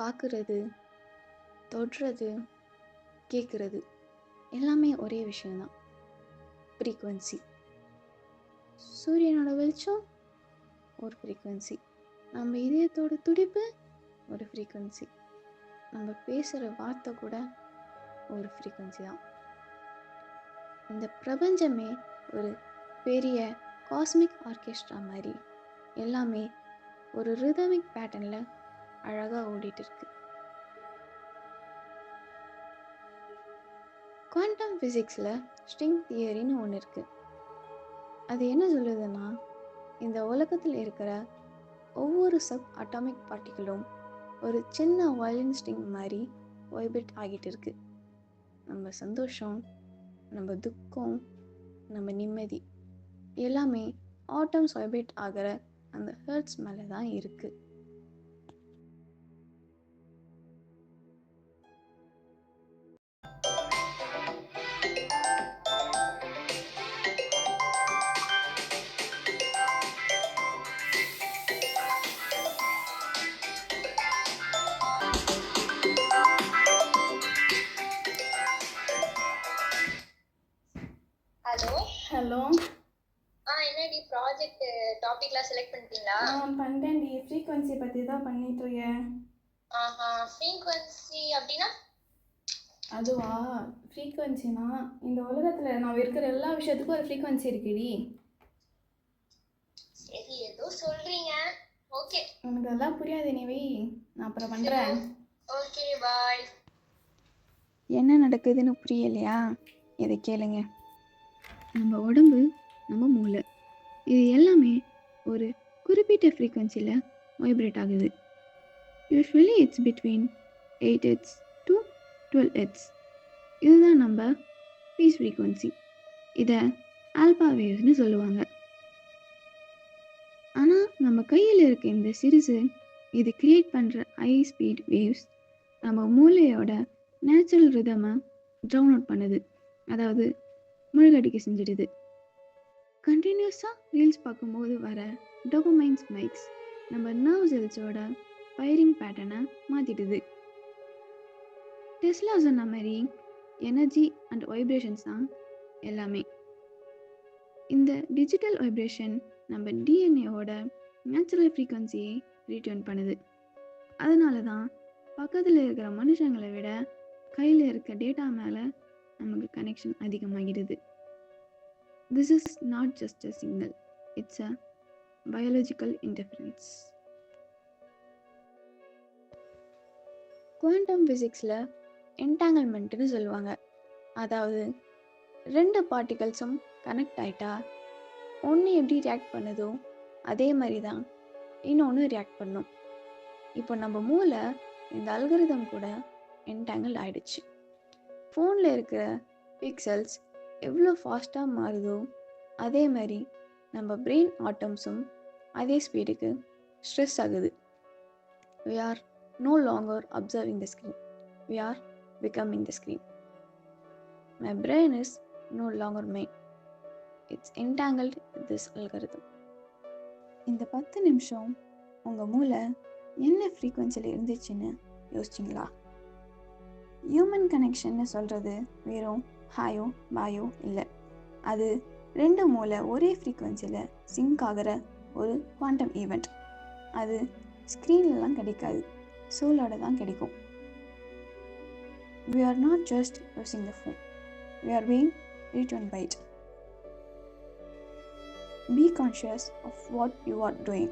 பார்க்குறது, தொடுறது, கேட்குறது எல்லாமே ஒரே விஷயந்தான். ஃப்ரீக்குவென்சி. சூரியனோட வெளிச்சம் ஒரு ஃப்ரீக்குவென்சி. நம்ம இதயத்தோட துடிப்பு ஒரு ஃப்ரீக்குவென்சி. நம்ம பேசுகிற வார்த்தை கூட ஒரு ஃப்ரீக்குவென்சி தான். இந்த பிரபஞ்சமே ஒரு பெரிய காஸ்மிக் ஆர்கெஸ்ட்ரா மாதிரி எல்லாமே ஒரு ரிதமிக் பேட்டர்னில் அழகாக ஓடிட்டு இருக்கு. குவாண்டம் ஃபிசிக்ஸில் ஸ்ட்ரிங் தியரின்னு ஒன்று இருக்குது. அது என்ன சொல்லுதுன்னா, இந்த உலகத்தில் இருக்கிற ஒவ்வொரு சப் அட்டாமிக் பார்ட்டிகளும் ஒரு சின்ன வயலின் ஸ்ட்ரிங் மாதிரி வைப்ரேட் ஆகிட்டு இருக்கு. நம்ம சந்தோஷம், நம்ம துக்கம், நம்ம நிம்மதி எல்லாமே ஆட்டம்ஸ் வைப்ரேட் ஆகிற அந்த ஹெர்ட்ஸ் மேலே தான் இருக்குது. ஹலோ. என்னடி ப்ராஜெக்ட் டாபிக்லாம் செலக்ட் பண்ணிட்டீங்களா? பண்ணிட்டேன்டி. ஃப்ரீக்வன்சி பற்றி தான் பண்ணிட்டு இருக்கேன். ஃப்ரீக்வன்சி அப்படின்னா? அதுவா, ஃப்ரீக்வன்சினா இந்த உலகத்தில் நான் இருக்கிற எல்லா விஷயத்துக்கும் ஒரு ஃப்ரீக்வன்சி இருக்குடி. சரி, ஏதோ சொல்றீங்க. ஓகே, உனக்கு அதெல்லாம் புரியாது. நீ வை, நான் அப்புறம் பண்ணுறேன். ஓகே, பாய். என்ன நடக்குதுன்னு புரியலையா? இதை கேளுங்க. நம்ம உடம்பு, நம்ம மூளை, இது எல்லாமே ஒரு குறிப்பிட்ட ஃப்ரீக்வன்சியில் வைப்ரேட் ஆகுது. Usually it's between 8 Hz to 12 Hz. இதுதான் நம்ம பீஸ் ஃப்ரீக்வன்சி. இதை ஆல்பா வேவ்ஸ்னு சொல்லுவாங்க. ஆனால் நம்ம கையில் இருக்க இந்த சிறுசு இது கிரியேட் பண்ணுற ஹை ஸ்பீட் வேவ்ஸ் நம்ம மூளையோட நேச்சுரல் ரிதமை ட்ரவுன் அவுட் பண்ணுது, அதாவது முழுகடிக்க செஞ்சிடுது. கண்டினியூஸாக ரீல்ஸ் பார்க்கும்போது வர டோபமைன் ஸ்பைக்ஸ் நம்ம நர்வ் செல்ஸோட ஃபயரிங் பேட்டர்னை மாற்றிடுது. டெஸ்லா சொன்ன மாதிரி எனர்ஜி அண்ட் வைப்ரேஷன்ஸ் தான் எல்லாமே. இந்த டிஜிட்டல் வைப்ரேஷன் நம்ம டிஎன்ஏவோட நேச்சுரல் ஃப்ரீக்வன்சியை ரீட்டர்ன் பண்ணுது. அதனால தான் பக்கத்தில் இருக்கிற மனுஷங்களை விட கையில் இருக்க டேட்டா மேலே நமக்கு connection அதிகமாகிடுது. This is not just a signal, it's a biological interference. Quantum ஃபிசிக்ஸில் என்டாங்கிள்மெண்ட்னு சொல்லுவாங்க. அதாவது ரெண்டு பார்ட்டிகல்ஸும் கனெக்ட் ஆகிட்டா ஒன்று எப்படி ரியாக்ட் பண்ணுதோ அதே மாதிரி தான் இன்னொன்று ரியாக்ட் பண்ணும். இப்போ நம்ம மூளை இந்த அல்கரிதம் கூட என்டாங்கிள் ஆகிடுச்சு. ஃபோனில் இருக்கிற பிக்சல்ஸ் எவ்வளோ ஃபாஸ்ட்டாக மாறுதோ அதே மாதிரி நம்ம பிரெயின் ஆட்டம்ஸும் அதே ஸ்பீடுக்கு ஸ்ட்ரெஸ் ஆகுது. We are no longer observing the screen. We are becoming the screen. My brain is no longer mine. It's entangled with this algorithm. இந்த 10 நிமிஷம் உங்கள் மூளை என்ன ஃப்ரீக்வன்சியில் இருந்துச்சுன்னு யோசிச்சிங்களா? ஹியூமன் கனெக்ஷன்னு சொல்கிறது வெறும் ஹாயோ பாயோ இல்லை. அது ரெண்டு மூளை ஒரே ஃப்ரீக்வன்சியில் சிங்க் ஆகிற ஒரு குவாண்டம் ஈவெண்ட். அது ஸ்க்ரீன்லலாம் கிடைக்காது, சோலோட தான் கிடைக்கும். We are not just using the phone. We are being returned by it. Be conscious of what you are doing.